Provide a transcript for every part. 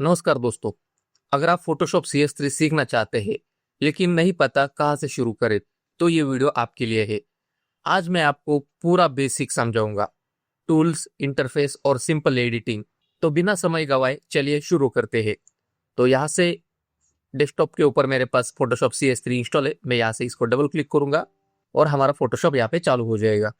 नमस्कार दोस्तों। अगर आप फोटोशॉप CS3 सीखना चाहते हैं लेकिन नहीं पता कहाँ से शुरू करें तो ये वीडियो आपके लिए है। आज मैं आपको पूरा बेसिक समझाऊंगा, टूल्स, इंटरफेस और सिंपल एडिटिंग। तो बिना समय गवाए चलिए शुरू करते हैं। तो यहाँ से डेस्कटॉप के ऊपर मेरे पास फोटोशॉप CS3 इंस्टॉल है। मैं यहाँ से इसको डबल क्लिक करूंगा और हमारा फोटोशॉप यहाँ पे चालू हो जाएगा।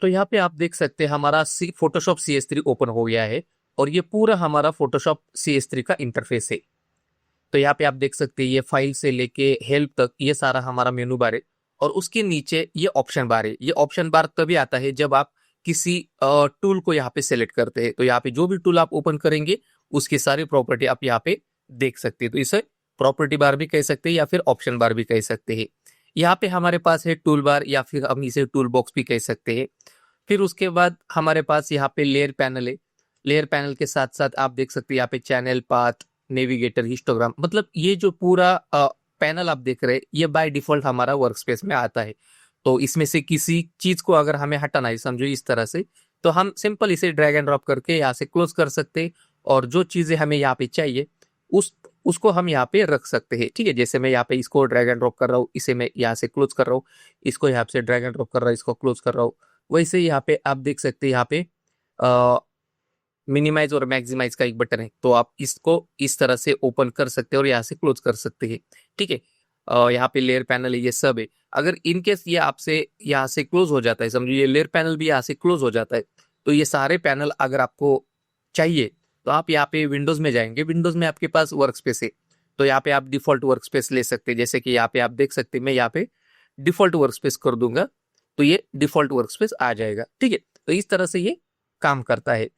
तो यहाँ पे आप देख सकते हैं हमारा फोटोशॉप CS3 ओपन हो गया है और ये पूरा हमारा फोटोशॉप CS3 का इंटरफेस है। तो यहाँ पे आप देख सकते हैं ये फाइल से लेके हेल्प तक ये सारा हमारा मेनू बार है और उसके नीचे ये ऑप्शन बार है। ये ऑप्शन बार तभी आता है जब आप किसी टूल को यहाँ पे सेलेक्ट करते हैं। तो यहाँ पे जो भी टूल आप ओपन करेंगे उसकी सारी प्रॉपर्टी आप यहाँ पे देख सकते हैं। तो इसे प्रॉपर्टी बार भी कह सकते हैं या फिर ऑप्शन बार भी कह सकते हैं। यहाँ पे हमारे पास है टूल बार या फिर हम इसे टूल बॉक्स भी कह सकते हैं। फिर उसके बाद हमारे पास यहाँ पे लेयर पैनल है। लेयर पैनल के साथ साथ आप देख सकते हैं यहाँ पे चैनल, पाथ, नेविगेटर, हिस्टोग्राम, मतलब ये जो पूरा पैनल आप देख रहे हैं ये बाय डिफॉल्ट हमारा वर्कस्पेस में आता है। तो इसमें से किसी चीज को अगर हमें हटाना है, समझो इस तरह से, तो हम सिंपल इसे ड्रैग एंड ड्रॉप करके यहाँ से क्लोज कर सकते हैं और जो चीजें हमें यहाँ पे चाहिए उसको हम यहाँ पे रख सकते हैं। ठीक है, जैसे मैं यहाँ पे इसको ड्रैग एंड ड्रॉप कर रहा हूँ, इसे मैं यहाँ से क्लोज कर रहा हूँ, इसको यहाँ से ड्रैग एंड ड्रॉप कर रहा हूँ, इसको क्लोज कर रहा हूँ। वैसे यहाँ पे आप देख सकते हैं यहाँ पे मिनिमाइज और मैक्सिमाइज का एक बटन है, तो आप इसको इस तरह से ओपन कर सकते हैं और यहाँ से क्लोज कर सकते हैं। ठीक है, यहाँ पे लेयर पैनल है, ये सब है। अगर इनकेस ये आपसे यहाँ से क्लोज हो जाता है, समझो ये लेयर पैनल भी यहाँ से क्लोज हो जाता है, तो ये सारे पैनल अगर आपको चाहिए तो आप यहाँ पे विंडोज में जाएंगे। विंडोज में आपके पास वर्क स्पेस है, तो यहाँ पे आप डिफॉल्ट वर्क स्पेस ले सकते हैं। जैसे कि यहाँ पे आप देख सकते हैं मैं यहाँ पे डिफॉल्ट वर्क स्पेस कर दूंगा तो ये डिफॉल्ट वर्क स्पेस आ जाएगा। ठीक है, तो इस तरह से ये काम करता है।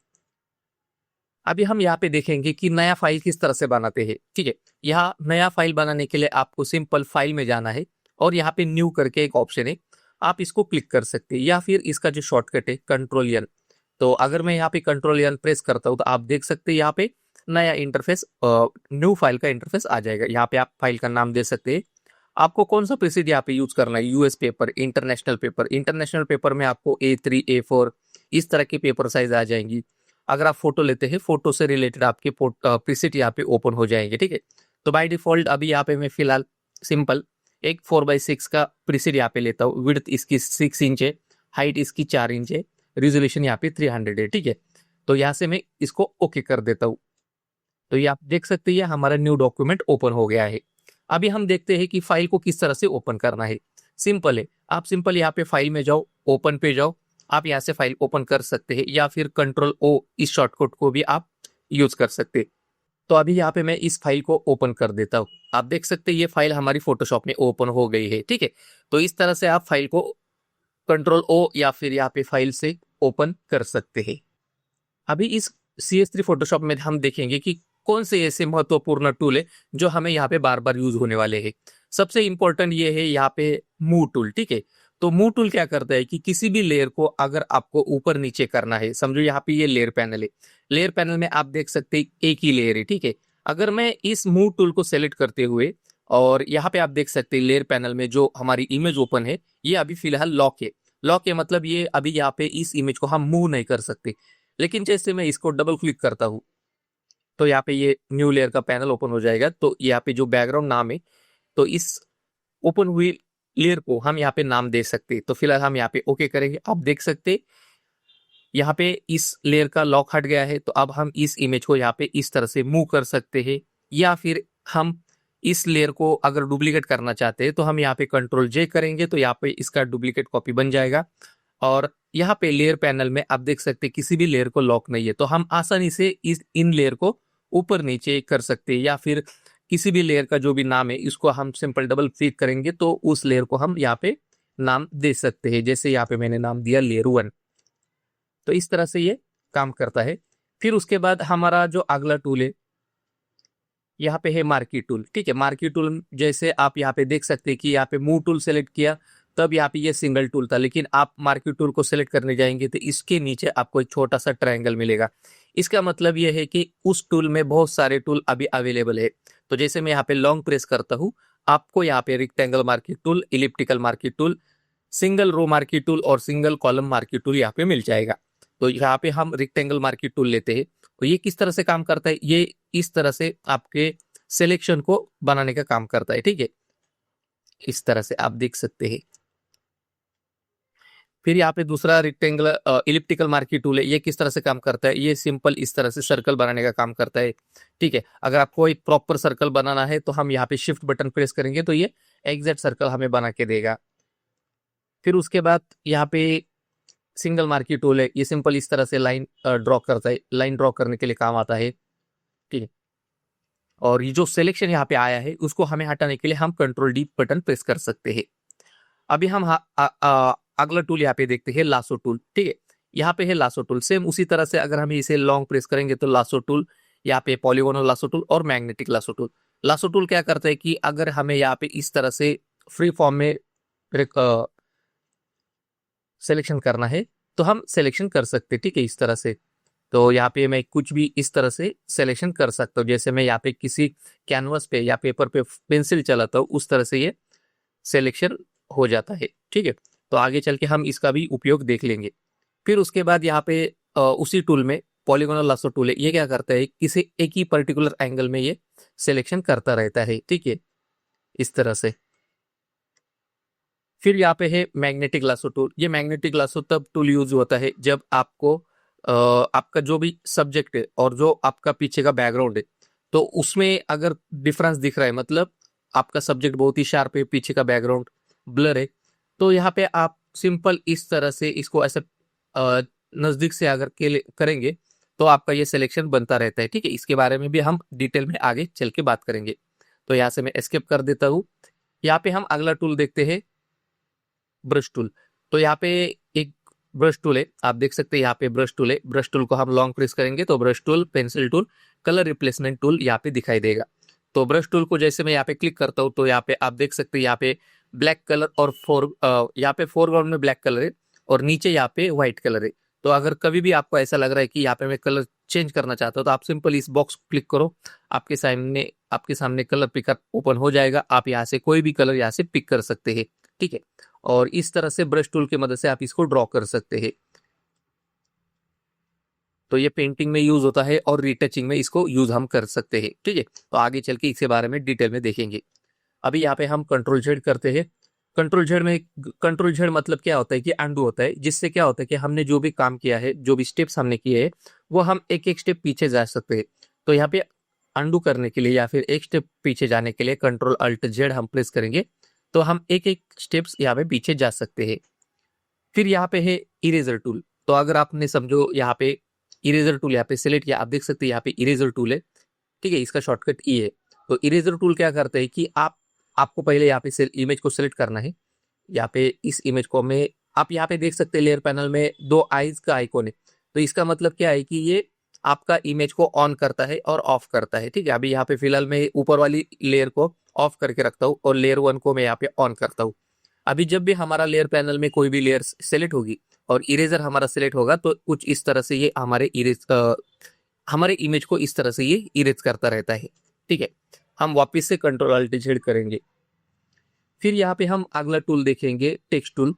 अभी हम यहाँ पे देखेंगे कि नया फाइल किस तरह से बनाते हैं। ठीक है, यहाँ नया फाइल बनाने के लिए आपको सिंपल फाइल में जाना है और यहाँ पे न्यू करके एक ऑप्शन है, आप इसको क्लिक कर सकते हैं या फिर इसका जो शॉर्टकट है कंट्रोल N। तो अगर मैं यहाँ पे कंट्रोल N प्रेस करता हूँ तो आप देख सकते हैं यहाँ पे नया इंटरफेस, न्यू फाइल का इंटरफेस आ जाएगा। यहाँ पे आप फाइल का नाम दे सकते हैं। आपको कौन सा प्रीसेट यहाँ पे यूज करना है, US paper, international paper. International paper में आपको A3, A4 इस तरह की पेपर साइज आ जाएंगी। अगर आप फोटो लेते हैं, फोटो से रिलेटेड आपके प्रीसेट यहाँ पे ओपन हो जाएंगे। ठीक है, तो बाय डिफॉल्ट अभी यहाँ पे मैं फिलहाल सिंपल एक 4x6 का प्रीसेट यहाँ पे लेता हूँ। विड्थ इसकी 6 इंच है, हाइट इसकी 4 इंच है, रिजोल्यूशन यहाँ पे 300 है। ठीक है, तो यहाँ से मैं इसको ओके कर देता हूँ। तो ये आप देख सकते हैं हमारा न्यू डॉक्यूमेंट ओपन हो गया है। अभी हम देखते हैं कि फाइल को किस तरह से ओपन करना है। सिंपल है, आप सिंपल यहाँ पे फाइल में जाओ, ओपन पे जाओ, आप यहाँ से फाइल ओपन कर सकते हैं या फिर कंट्रोल O इस शॉर्टकट को भी आप यूज कर सकते हैं। तो अभी यहाँ पे मैं इस फाइल को ओपन कर देता हूँ। आप देख सकते हैं ये फाइल हमारी फोटोशॉप में ओपन हो गई है। ठीक है, तो इस तरह से आप फाइल को कंट्रोल O या फिर यहाँ पे फाइल से ओपन कर सकते हैं। अभी इस CS3 फोटोशॉप में हम देखेंगे कि कौन से ऐसे महत्वपूर्ण टूल है जो हमें यहाँ पे बार बार यूज होने वाले हैं। सबसे इंपॉर्टेंट ये है यहाँ पे मूव टूल। ठीक है, तो मूव टूल क्या करता है कि किसी भी लेयर को अगर आपको ऊपर नीचे करना है, समझो यहाँ पे ये लेयर पैनल है, लेयर पैनल में आप देख सकते हैं एक ही लेयर है। ठीक है, अगर मैं इस मूव टूल को सेलेक्ट करते हुए और यहाँ पे आप देख सकते हैं लेयर पैनल में जो हमारी इमेज ओपन है ये अभी फिलहाल लॉक है। लॉक है मतलब ये अभी यहाँ पे इस इमेज को हम मूव नहीं कर सकते। लेकिन जैसे मैं इसको डबल क्लिक करता हूँ तो यहाँ पे ये न्यू लेयर का पैनल ओपन हो जाएगा। तो यहाँ पे जो बैकग्राउंड नाम है, तो इस ओपन हुई लेयर को हम यहाँ पे नाम दे सकते हैं। तो फिलहाल हम यहाँ पे ओके करेंगे। आप देख सकते यहाँ पे इस लेयर का लॉक हट गया है। तो अब हम इस इमेज को यहाँ पे इस तरह से मूव कर सकते हैं या फिर हम इस लेयर को अगर डुप्लीकेट करना चाहते हैं तो हम यहाँ पे कंट्रोल J करेंगे तो यहाँ पे इसका डुप्लीकेट कॉपी बन जाएगा। और यहाँ पे लेयर पैनल में आप देख सकते हैं किसी भी लेयर को लॉक नहीं है, तो हम आसानी से इन लेयर को ऊपर नीचे कर सकते हैं या फिर किसी भी लेयर का जो भी नाम है इसको हम सिंपल डबल क्लिक करेंगे तो उस लेयर को हम यहाँ पे नाम दे सकते हैं। जैसे यहाँ पे मैंने नाम दिया लेयर 1। तो इस तरह से ये काम करता है। फिर उसके बाद हमारा जो अगला टूल है यहाँ पे है मार्की टूल। ठीक है, मार्की टूल जैसे आप यहाँ पे देख सकते हैं कि यहाँ पे मूव टूल सेलेक्ट किया तब यहाँ पे ये सिंगल टूल था, लेकिन आप मार्की टूल को सेलेक्ट करने जाएंगे तो इसके नीचे आपको एक छोटा सा ट्रायंगल मिलेगा। इसका मतलब ये है कि उस टूल में बहुत सारे टूल अभी अवेलेबल है। तो जैसे मैं यहाँ पे लॉन्ग प्रेस करता हूँ, आपको यहाँ पे rectangle marquee tool, elliptical marquee tool, single row marquee tool और सिंगल कॉलम मार्की टूल यहाँ पे मिल जाएगा। तो यहाँ पे हम रेक्टेंगल मार्की टूल लेते हैं। तो ये किस तरह से काम करता है, ये इस तरह से आपके सिलेक्शन को बनाने का काम करता है। ठीक है, इस तरह से आप देख सकते हैं। फिर यहाँ पे दूसरा रेक्टेंगुलर इलिप्टिकल मार्की टूल है, ये किस तरह से काम करता है, ये सिंपल इस तरह से सर्कल बनाने का काम करता है। ठीक है, अगर आपको एक प्रॉपर सर्कल बनाना है तो हम यहाँ पे शिफ्ट बटन प्रेस करेंगे तो ये एग्जैक्ट सर्कल हमें बना के देगा। फिर उसके बाद यहाँ पे सिंगल मार्की टूल है, ये सिंपल इस तरह से लाइन ड्रॉ करता है, लाइन ड्रॉ करने के लिए काम आता है। ठीक है, और ये जो सिलेक्शन यहाँ पे आया है उसको हमें हटाने के लिए हम कंट्रोल डी बटन प्रेस कर सकते हैं। अभी हम अगला टूल यहाँ पे देखते हैं, लासो टूल। ठीक है, यहाँ पे है लासो टूल, सेम उसी तरह से अगर हम इसे लॉन्ग प्रेस करेंगे तो लासो टूल, यहाँ पे पॉलीगोनल लासो टूल और magnetic lasso tool. Lasso tool क्या करता है कि अगर हमें यहाँ पे इस तरह से फ्री फॉर्म में सिलेक्शन करना है तो हम सिलेक्शन कर सकते हैं। ठीक है, इस तरह से, तो यहाँ पे मैं कुछ भी इस तरह से सिलेक्शन कर सकता हूँ, जैसे मैं यहाँ पे किसी कैनवस पे या पेपर पे पेंसिल चलाता हूँ उस तरह से ये सिलेक्शन हो जाता है। ठीक है, तो आगे चल के हम इसका भी उपयोग देख लेंगे। फिर उसके बाद यहाँ पे उसी टूल में पॉलीगोनल लासो टूल है, ये क्या करता है, किसी एक ही पर्टिकुलर एंगल में ये सिलेक्शन करता रहता है। ठीक है, इस तरह से। फिर यहाँ पे है मैग्नेटिक लासो टूल, ये मैग्नेटिक लासो तब टूल यूज होता है जब आपको आपका जो भी सब्जेक्ट है और जो आपका पीछे का बैकग्राउंड है तो उसमें अगर डिफरेंस दिख रहा है, मतलब आपका सब्जेक्ट बहुत ही शार्प है, पीछे का बैकग्राउंड ब्लर है, तो यहाँ पे आप सिंपल इस तरह से इसको ऐसे नजदीक से अगर करेंगे तो आपका ये सिलेक्शन बनता रहता है। ठीक है, इसके बारे में भी हम डिटेल में आगे चल के बात करेंगे। तो यहाँ से मैं एस्केप कर देता हूँ। यहाँ पे हम अगला टूल देखते हैं, ब्रश टूल। तो यहाँ पे एक ब्रश टूल है, आप देख सकते हैं यहाँ पे ब्रश टूल है। ब्रश टूल को हम लॉन्ग प्रेस करेंगे तो brush tool, pencil tool, colour replacement tool यहाँ पे दिखाई देगा। तो ब्रश टूल को जैसे मैं यहाँ पे क्लिक करता हूँ तो यहाँ पे आप देख सकते हैं यहाँ पे ब्लैक कलर और यहाँ पे फोरग्राउंड में ब्लैक कलर है और नीचे यहाँ पे व्हाइट कलर है। तो अगर कभी भी आपको ऐसा लग रहा है कि यहाँ पे मैं कलर चेंज करना चाहता हूँ तो आप सिंपल इस बॉक्स को क्लिक करो, आपके सामने कलर पिकर ओपन हो जाएगा। आप यहाँ से कोई भी कलर यहाँ से पिक कर सकते हैं। ठीक है, और इस तरह से ब्रश टूल की मदद से आप इसको ड्रॉ कर सकते हैं। तो ये पेंटिंग में यूज होता है और रिटचिंग में इसको यूज हम कर सकते हैं। ठीक है, तो आगे चल के इसके बारे में डिटेल में देखेंगे। अभी यहाँ पे हम कंट्रोल जेड करते हैं। कंट्रोल जेड मतलब क्या होता है कि अंडू होता है, जिससे क्या होता है कि हमने जो भी काम किया है, जो भी स्टेप्स हमने किए हैं वो हम एक एक स्टेप पीछे जा सकते हैं। तो यहाँ पे अंडू करने के लिए या फिर एक स्टेप पीछे जाने के लिए कंट्रोल अल्ट जेड हम प्रेस करेंगे तो हम एक एक स्टेप्स यहाँ पे पीछे जा सकते हैं। फिर यहाँ पे है इरेजर टूल। तो अगर आपने समझो यहाँ पे इरेजर टूल यहाँ पे सिलेक्ट किया, आप देख सकते हैं यहाँ पे इरेजर टूल है। ठीक है, इसका शॉर्टकट ई है। तो इरेजर टूल क्या करता है कि आपको पहले यहाँ पे इमेज को सिलेक्ट करना है। यहाँ पे इस इमेज को में आप यहाँ पे देख सकते हैं लेयर पैनल में दो आईज का आइकॉन है। तो इसका मतलब क्या है कि ये आपका इमेज को ऑन करता है और ऑफ करता है। ठीक है, अभी यहाँ पे फिलहाल मैं ऊपर वाली लेयर को ऑफ करके रखता हूँ और लेयर 1 को मैं यहाँ पे ऑन करता हूँ। अभी जब भी हमारा लेयर पैनल में कोई भी लेयर सेलेक्ट होगी और इरेजर हमारा सिलेक्ट होगा तो कुछ इस तरह से ये हमारे इमेज को इस तरह से ये इरेज करता रहता है। ठीक है, हम वापस से कंट्रोल अल्ट जेड करेंगे। फिर यहाँ पे हम अगला टूल देखेंगे, टेक्स्ट टूल।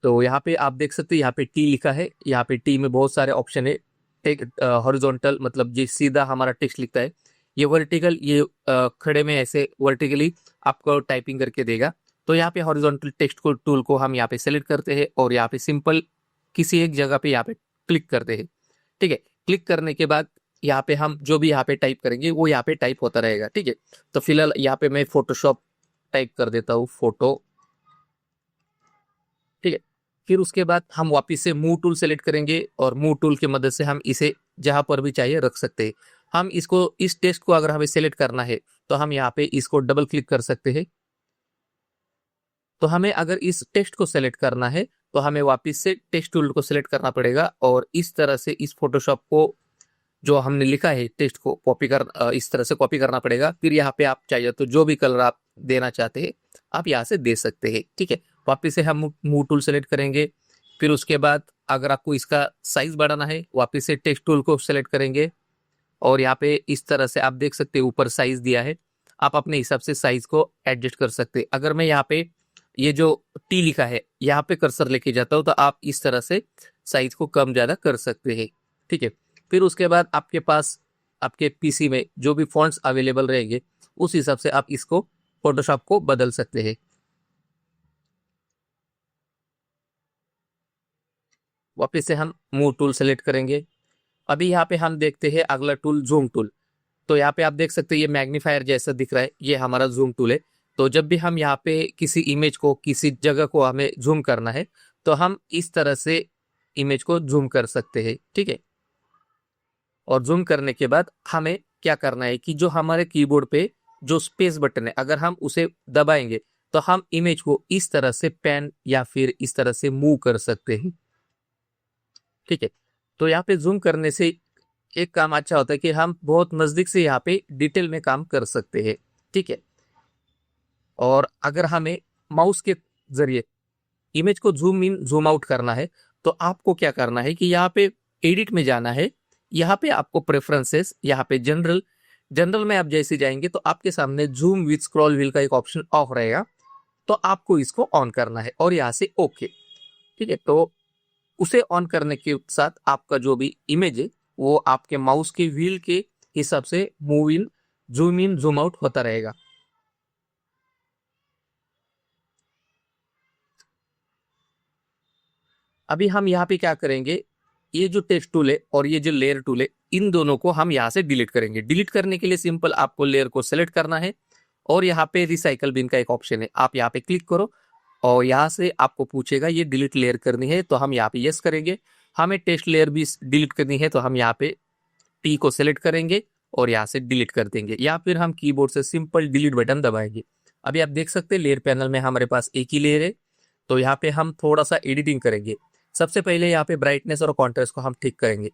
तो यहाँ पे आप देख सकते हैं यहाँ पे टी लिखा है, यहाँ पे टी में बहुत सारे ऑप्शन है। हॉरिजॉन्टल मतलब जो सीधा हमारा टेक्स्ट लिखता है, ये वर्टिकल, ये खड़े में ऐसे वर्टिकली आपको टाइपिंग करके देगा। तो यहाँ पे हॉरिजॉन्टल टेक्स्ट को टूल को हम यहाँ पे सेलेक्ट करते हैं और यहाँ पे सिंपल किसी एक जगह पे यहाँ पे क्लिक करते हैं। ठीक है, क्लिक करने के बाद यहाँ पे हम जो भी यहाँ पे टाइप करेंगे वो यहाँ पे टाइप होता रहेगा। ठीक है, तो फिलहाल यहाँ पे मैं फोटोशॉप टाइप कर देता हूँ, फोटो। ठीक है, फिर उसके बाद हम वापस से मूव टूल सेलेक्ट करेंगे और मूव टूल की मदद से हम इसे जहां पर भी चाहिए रख सकते हैं। हम इसको, इस टेक्स्ट को अगर हमें सेलेक्ट करना है तो हम यहाँ पे इसको डबल क्लिक कर सकते हैं। तो हमें अगर इस टेक्स्ट को सेलेक्ट करना है तो हमें वापस से टेक्स्ट टूल को सेलेक्ट करना पड़ेगा और इस तरह से इस फोटोशॉप को जो हमने लिखा है टेक्स्ट को इस तरह से कॉपी करना पड़ेगा। फिर यहाँ पे आप चाहिए तो जो भी कलर आप देना चाहते हैं आप यहाँ से दे सकते हैं। ठीक है, वापस से हम मूव टूल सेलेक्ट करेंगे। फिर उसके बाद अगर आपको इसका साइज बढ़ाना है वापस से टेक्स्ट टूल को सेलेक्ट करेंगे और यहाँ पे इस तरह से आप देख सकते हैं ऊपर साइज दिया है, आप अपने हिसाब से साइज को एडजस्ट कर सकते हैं। अगर मैं यहाँ पे ये जो टी लिखा है यहाँ पे कर्सर लेके जाता हूँ तो आप इस तरह से साइज को कम ज्यादा कर सकते हैं। ठीक है, फिर उसके बाद आपके पास आपके पीसी में जो भी फॉन्ट्स अवेलेबल रहेंगे उस हिसाब से आप इसको फोटोशॉप को बदल सकते हैं। वापस से हम मूव टूल सेलेक्ट करेंगे। अभी यहाँ पे हम देखते हैं अगला टूल जूम टूल। तो यहाँ पे आप देख सकते हैं ये मैग्नीफायर जैसा दिख रहा है, ये हमारा जूम टूल है। तो जब भी हम यहाँ पे किसी इमेज को किसी जगह को हमें जूम करना है तो हम इस तरह से इमेज को जूम कर सकते हैं, ठीक है। और जूम करने के बाद हमें क्या करना है कि जो हमारे कीबोर्ड पे जो स्पेस बटन है अगर हम उसे दबाएंगे तो हम इमेज को इस तरह से पैन या फिर इस तरह से मूव कर सकते हैं, ठीक है। तो यहाँ पे जूम करने से एक काम अच्छा होता है कि हम बहुत नजदीक से यहाँ पे डिटेल में काम कर सकते हैं, ठीक है। और अगर हमें माउस के जरिए इमेज को जूम इन जूम आउट करना है तो आपको क्या करना है कि यहाँ पे एडिट में जाना है। यहाँ पे आपको प्रेफरेंसेस, यहाँ पे जनरल, जनरल में आप जैसे जाएंगे तो आपके सामने जूम विथ स्क्रॉल व्हील का एक ऑप्शन ऑफ रहेगा, तो आपको इसको ऑन करना है और यहाँ से ओके, ठीक है। तो उसे ऑन करने के साथ आपका जो भी इमेज है वो आपके माउस के व्हील के हिसाब से मूव इन जूम आउट होता रहेगा। अभी हम यहाँ पे क्या करेंगे, ये जो टेक्स्ट टूल है और ये जो लेयर टूल है इन दोनों को हम यहाँ से डिलीट करेंगे। डिलीट करने के लिए सिंपल आपको लेयर को सेलेक्ट करना है और यहाँ पे रिसाइकल बिन का एक ऑप्शन है, आप यहाँ पे क्लिक करो और यहाँ से आपको पूछेगा ये डिलीट लेयर करनी है तो हम यहाँ पे यस करेंगे। हमें टेक्स्ट लेयर भी डिलीट करनी है तो हम यहाँ पे टी को सेलेक्ट करेंगे और यहाँ से डिलीट कर देंगे, या फिर हम कीबोर्ड से सिंपल डिलीट बटन दबाएंगे। अभी आप देख सकते हैं लेयर पैनल में हमारे पास एक ही लेयर है। तो यहाँ पे हम थोड़ा सा एडिटिंग करेंगे। सबसे पहले यहाँ पे ब्राइटनेस और कॉन्ट्रास्ट को हम ठीक करेंगे।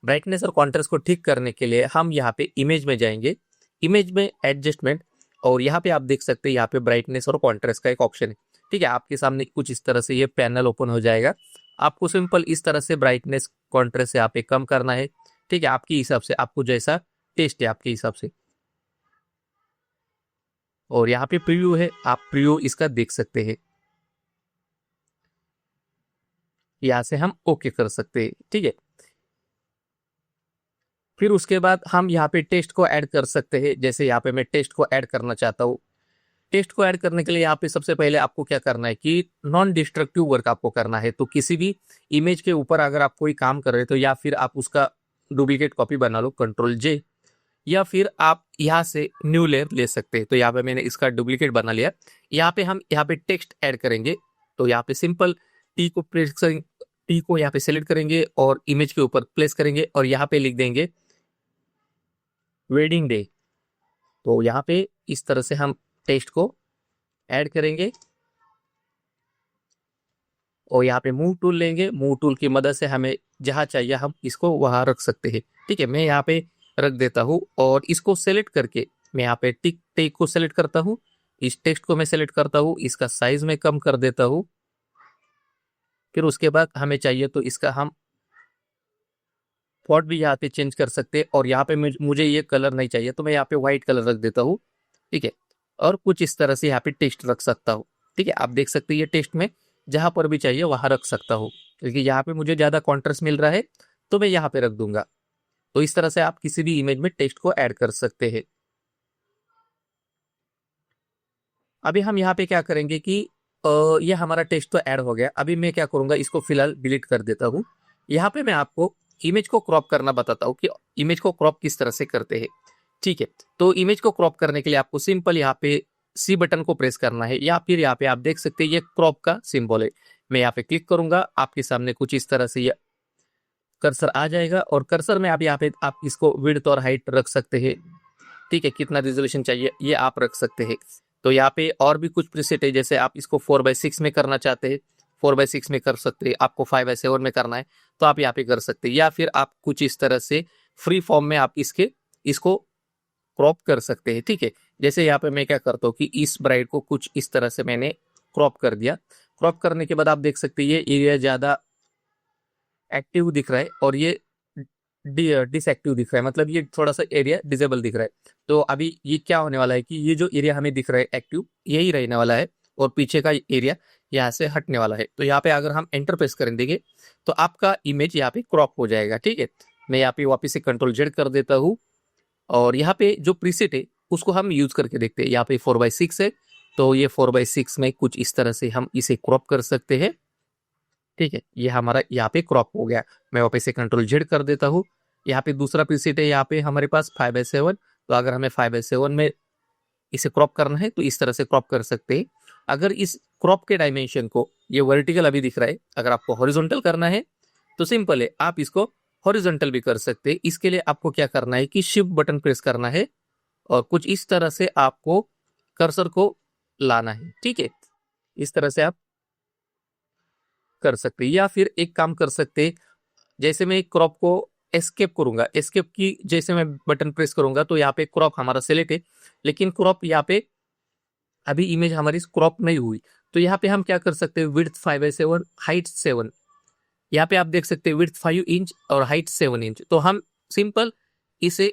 ब्राइटनेस और कॉन्ट्रास्ट को ठीक करने के लिए हम यहाँ पे इमेज में जाएंगे, इमेज में एडजस्टमेंट, और यहाँ पे आप देख सकते हैं यहाँ पे ब्राइटनेस और कॉन्ट्रास्ट का एक ऑप्शन है, ठीक है। आपके सामने कुछ इस तरह से ये पैनल ओपन हो जाएगा। आपको सिंपल इस तरह से ब्राइटनेस कॉन्ट्रास्ट यहाँ पे कम करना है, ठीक है। आपके हिसाब से, आपको जैसा टेस्ट है आपके हिसाब से। और यहाँ पे प्रीव्यू है, आप प्रीव्यू इसका देख सकते हैं। यहाँ से हम ओके कर सकते हैं, ठीक है। फिर उसके बाद हम यहाँ पे टेक्स्ट को ऐड कर सकते हैं। जैसे यहाँ पे मैं टेक्स्ट को ऐड करना चाहता हूँ। टेक्स्ट को ऐड करने के लिए यहाँ पे सबसे पहले आपको क्या करना है कि नॉन डिस्ट्रक्टिव वर्क आपको करना है। तो किसी भी इमेज के ऊपर अगर आप कोई काम कर रहे हो तो या फिर आप उसका डुप्लीकेट कॉपी बना लो, कंट्रोल जे, या फिर आप यहाँ से न्यू लेयर ले सकते हैं। तो यहाँ पे मैंने इसका डुप्लीकेट बना लिया। यहाँ पे हम यहाँ पे टेक्स्ट ऐड करेंगे। तो यहाँ पे सिंपल टी को प्रेस करेंगे, टी को यहाँ पे सेलेक्ट करेंगे और इमेज के ऊपर प्लेस करेंगे और यहाँ पे लिख देंगे वेडिंग डे। तो यहाँ पे इस तरह से हम टेक्स्ट को ऐड करेंगे और यहाँ पे मूव टूल लेंगे। मूव टूल की मदद से हमें जहाँ चाहिए हम इसको वहां रख सकते हैं, ठीक है। मैं यहाँ पे रख देता हूँ और इसको सेलेक्ट करके मैं यहाँ पे टिक टेक को सेलेक्ट करता हूँ। इस टेक्स्ट को मैं सेलेक्ट करता हूँ, इसका साइज में कम कर देता हूँ। फिर उसके बाद हमें चाहिए तो इसका हम फॉन्ट भी यहाँ पे चेंज कर सकते हैं। और यहाँ पे मुझे ये कलर नहीं चाहिए तो मैं यहाँ पे व्हाइट कलर रख देता हूँ, ठीक है। और कुछ इस तरह से यहाँ पे टेक्स्ट रख सकता हूँ, ठीक है। आप देख सकते हैं ये टेक्स्ट में जहां पर भी चाहिए वहां रख सकता हूँ, क्योंकि यहाँ पे मुझे ज्यादा कॉन्ट्रास्ट मिल रहा है तो मैं यहाँ पे रख दूंगा। तो इस तरह से आप किसी भी इमेज में टेक्स्ट को ऐड कर सकते हैं। अभी हम यहाँ पे क्या करेंगे कि ये हमारा टेक्स्ट तो ऐड हो गया। अभी मैं क्या करूंगा, इसको फिलहाल डिलीट कर देता हूँ। यहाँ पे मैं आपको इमेज को क्रॉप करना बताता हूँ कि इमेज को क्रॉप किस तरह से करते हैं, ठीक है। तो इमेज को क्रॉप करने के लिए आपको सिंपल यहाँ पे सी बटन को प्रेस करना है, या फिर यहाँ पे आप देख सकते हैं ये क्रॉप का सिंबल है। मैं यहाँ पे क्लिक करूंगा, आपके सामने कुछ इस तरह से ये कर्सर आ जाएगा और कर्सर में आप यहाँ पे आप इसको विड्थ और हाइट रख सकते हैं, ठीक है। कितना रिजोल्यूशन चाहिए ये आप रख सकते हैं। तो यहाँ पे और भी कुछ प्रीसेट है, जैसे आप इसको 4:6 में करना चाहते हैं 4:6 में कर सकते हैं। आपको 5:7 में करना है तो आप यहाँ पे कर सकते हैं, या फिर आप कुछ इस तरह से फ्री फॉर्म में आप इसको क्रॉप कर सकते हैं, ठीक है। जैसे यहाँ पे मैं क्या करता हूँ कि इस ब्राइट को कुछ इस तरह से मैंने क्रॉप कर दिया। क्रॉप करने के बाद आप देख सकते हैं ये एरिया ज्यादा एक्टिव दिख रहा है और ये डिसएक्टिव दिख रहा है, मतलब ये थोड़ा सा एरिया डिसेबल दिख रहा है। तो अभी ये क्या होने वाला है कि ये जो एरिया हमें दिख रहा है एक्टिव यही रहने वाला है और पीछे का एरिया यहाँ से हटने वाला है। तो यहाँ पे अगर हम एंटर प्रेस कर देंगे तो आपका इमेज यहाँ पे क्रॉप हो जाएगा, ठीक है। मैं यहाँ पे वापस से Ctrl Z कर देता हूँ और यहाँ पे जो प्रीसेट है उसको हम यूज करके देखते हैं। यहाँ पे 4:6 है, तो ये 4:6 में कुछ इस तरह से हम इसे क्रॉप कर सकते हैं। ठीक है, ये हमारा यहाँ पे क्रॉप हो गया। मैं वापस से Ctrl Z कर देता हूँ। यहाँ पे दूसरा प्रीसेट है, यहाँ पे हमारे पास 5:7, तो अगर हमें 5:7 में इसे क्रॉप करना है तो इस तरह से क्रॉप कर सकते हैं। अगर इस क्रॉप के डायमेंशन को, ये वर्टिकल अभी दिख रहा है, अगर आपको हॉरिजॉन्टल करना है तो सिंपल है, आप इसको हॉरिजॉन्टल भी कर सकते हैं। इसके लिए आपको क्या करना है कि शिफ्ट बटन प्रेस करना है और कुछ इस तरह से आपको कर्सर को लाना है। ठीक है, इस तरह से आप कर सकते हैं। या फिर एक काम कर सकते हैं, जैसे मैं क्रॉप को एस्केप करूंगा, एस्केप की जैसे मैं बटन प्रेस करूंगा तो यहाँ पे क्रॉप हमारा सेलेक्ट है, लेकिन क्रॉप यहाँ पे अभी इमेज हमारी क्रॉप नहीं हुई। तो यहाँ पे हम क्या कर सकते हैं, विड्थ 5:7, हाइट 7, यहाँ पे आप देख सकते हैं विड्थ 5 इंच और हाइट 7 इंच। तो हम सिंपल इसे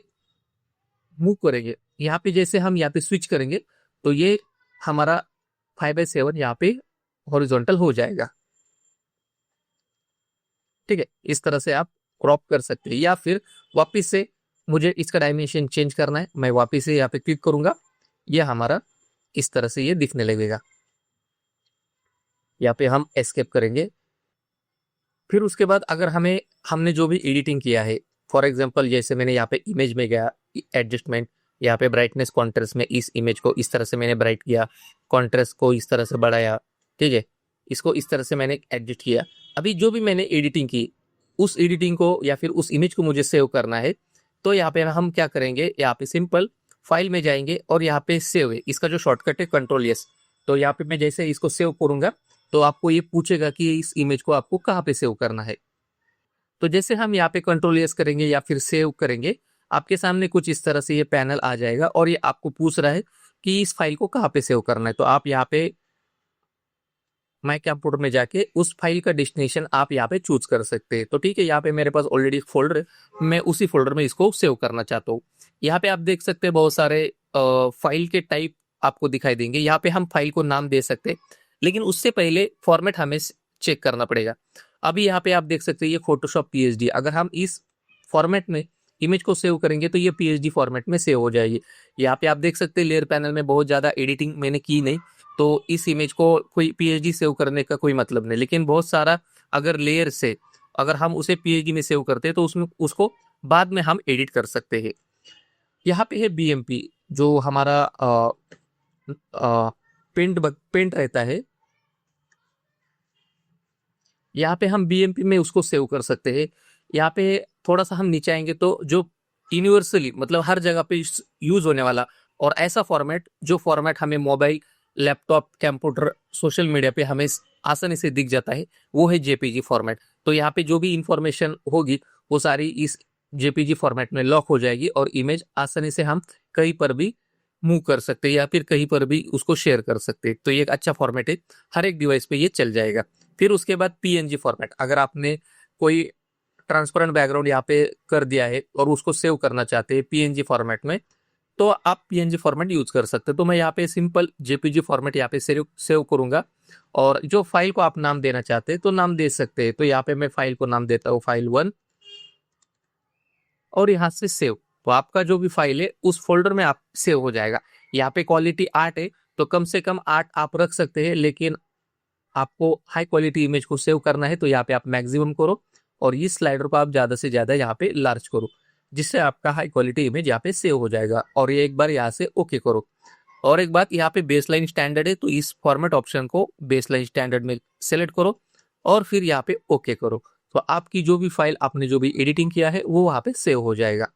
मूव करेंगे, यहाँ पे जैसे हम यहाँ पे स्विच करेंगे तो ये हमारा 5:7 यहाँ पे हॉरिजॉन्टल हो जाएगा। ठीक है, इस तरह से आप क्रॉप कर सकते हैं। या फिर वापस से मुझे इसका डायमेंशन चेंज करना है, मैं वापस से यहाँ पे क्लिक करूंगा, ये हमारा इस तरह से ये दिखने लगेगा। यहाँ पे हम एस्केप करेंगे। फिर उसके बाद अगर हमने जो भी एडिटिंग किया है, फॉर एग्जांपल जैसे मैंने यहाँ पे इमेज में गया, एडजस्टमेंट, यहाँ पे ब्राइटनेस कॉन्ट्रास्ट में इस इमेज को इस तरह से मैंने ब्राइट किया, कॉन्ट्रास्ट को इस तरह से बढ़ाया। ठीक है, इसको इस तरह से मैंने एडजस्ट किया। अभी जो भी मैंने एडिटिंग की, उस एडिटिंग को या फिर उस इमेज को मुझे सेव करना है, तो यहाँ पे हम क्या करेंगे, यहाँ पे सिंपल फाइल में जाएंगे और यहाँ पे सेव है, इसका जो शॉर्टकट है Ctrl+S। तो यहाँ पे मैं जैसे इसको सेव करूंगा तो आपको ये पूछेगा कि इस इमेज को आपको कहाँ पे सेव करना है। तो जैसे हम यहाँ पे Ctrl+S करेंगे या फिर सेव करेंगे, आपके सामने कुछ इस तरह से ये पैनल आ जाएगा और ये आपको पूछ रहा है कि इस फाइल को कहाँ पे सेव करना है। तो आप यहाँ पे माय कंप्यूटर में जाके उस फाइल का डेस्टिनेशन आप यहाँ पे चूज कर सकते हैं। तो ठीक है, यहाँ पे मेरे पास ऑलरेडी फोल्डर है, मैं उसी फोल्डर में इसको सेव करना चाहता हूँ। यहाँ पे आप देख सकते हैं बहुत सारे फाइल के टाइप आपको दिखाई देंगे। यहाँ पे हम फाइल को नाम दे सकते हैं, लेकिन उससे पहले फॉर्मेट हमें चेक करना पड़ेगा। अभी यहाँ पे आप देख सकते हैं ये फोटोशॉप पीएचडी, अगर हम इस फॉर्मेट में इमेज को सेव करेंगे तो ये पीएचडी फॉर्मेट में सेव हो जाएगी। यहाँ पे आप देख सकते हैं लेयर पैनल में बहुत ज़्यादा एडिटिंग मैंने की नहीं, तो इस इमेज को कोई पीएचडी सेव करने का कोई मतलब नहीं। लेकिन बहुत सारा अगर लेयर से अगर हम उसे पीएचडी में सेव करते हैं तो उसमें उसको बाद में हम एडिट कर सकते हैं। यहाँ पे है बीएमपी, जो हमारा पेंट रहता है, यहाँ पे हम बीएमपी में उसको सेव कर सकते हैं। यहाँ पे थोड़ा सा हम नीचे आएंगे तो जो यूनिवर्सली मतलब हर जगह पे यूज होने वाला और ऐसा फॉर्मेट, जो फॉर्मेट हमें mobile, laptop, computer, social media पे हमें आसानी से दिख जाता है, वो है जेपीजी फॉर्मेट। तो यहाँ पे जो भी इंफॉर्मेशन होगी वो सारी इस जेपीजी फॉर्मेट में लॉक हो जाएगी और इमेज आसानी से हम कहीं पर भी मूव कर सकते हैं या फिर कहीं पर भी उसको शेयर कर सकते हैं। तो ये एक अच्छा फॉर्मेट है, हर एक डिवाइस पे ये चल जाएगा। फिर उसके बाद पीएनजी फॉर्मेट, अगर आपने कोई ट्रांसपेरेंट बैकग्राउंड यहाँ पे कर दिया है और उसको सेव करना चाहते हैं पीएनजी फॉर्मेट में, तो आप पीएनजी फॉर्मेट यूज कर सकते हैं। तो मैं यहाँ पे सिंपल जेपीजी फॉर्मेट यहाँ पे सेव करूंगा और जो फाइल को आप नाम देना चाहते हैं तो नाम दे सकते हैं। तो यहाँ पे मैं फाइल को नाम देता हूँ file1 और यहाँ से सेव। तो आपका जो भी फाइल है उस फोल्डर में आप सेव हो जाएगा। यहाँ पे क्वालिटी 8 है, तो कम से कम 8 आप रख सकते हैं, लेकिन आपको हाई क्वालिटी इमेज को सेव करना है तो यहाँ पे आप मैक्सिमम करो और इस स्लाइडर को आप ज्यादा से ज्यादा यहाँ पे लार्ज करो, जिससे आपका हाई क्वालिटी इमेज यहाँ पे सेव हो जाएगा। और ये एक बार यहाँ से ओके करो। और एक बात, यहाँ पे बेसलाइन स्टैंडर्ड है, तो इस फॉर्मेट ऑप्शन को बेसलाइन स्टैंडर्ड में सेलेक्ट करो और फिर यहाँ पे ओके करो। तो आपकी जो भी फाइल, आपने जो भी एडिटिंग किया है वो वहां पे सेव हो जाएगा।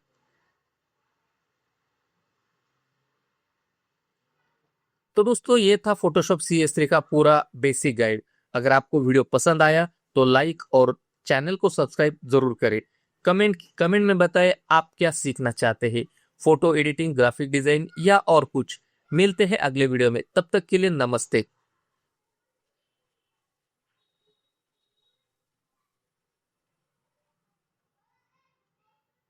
तो दोस्तों ये था फोटोशॉप CS3 का पूरा बेसिक गाइड। अगर आपको वीडियो पसंद आया तो लाइक और चैनल को सब्सक्राइब जरूर करें। कमेंट में बताएं आप क्या सीखना चाहते हैं, फोटो एडिटिंग, ग्राफिक डिजाइन या और कुछ। मिलते हैं अगले वीडियो में, तब तक के लिए नमस्ते।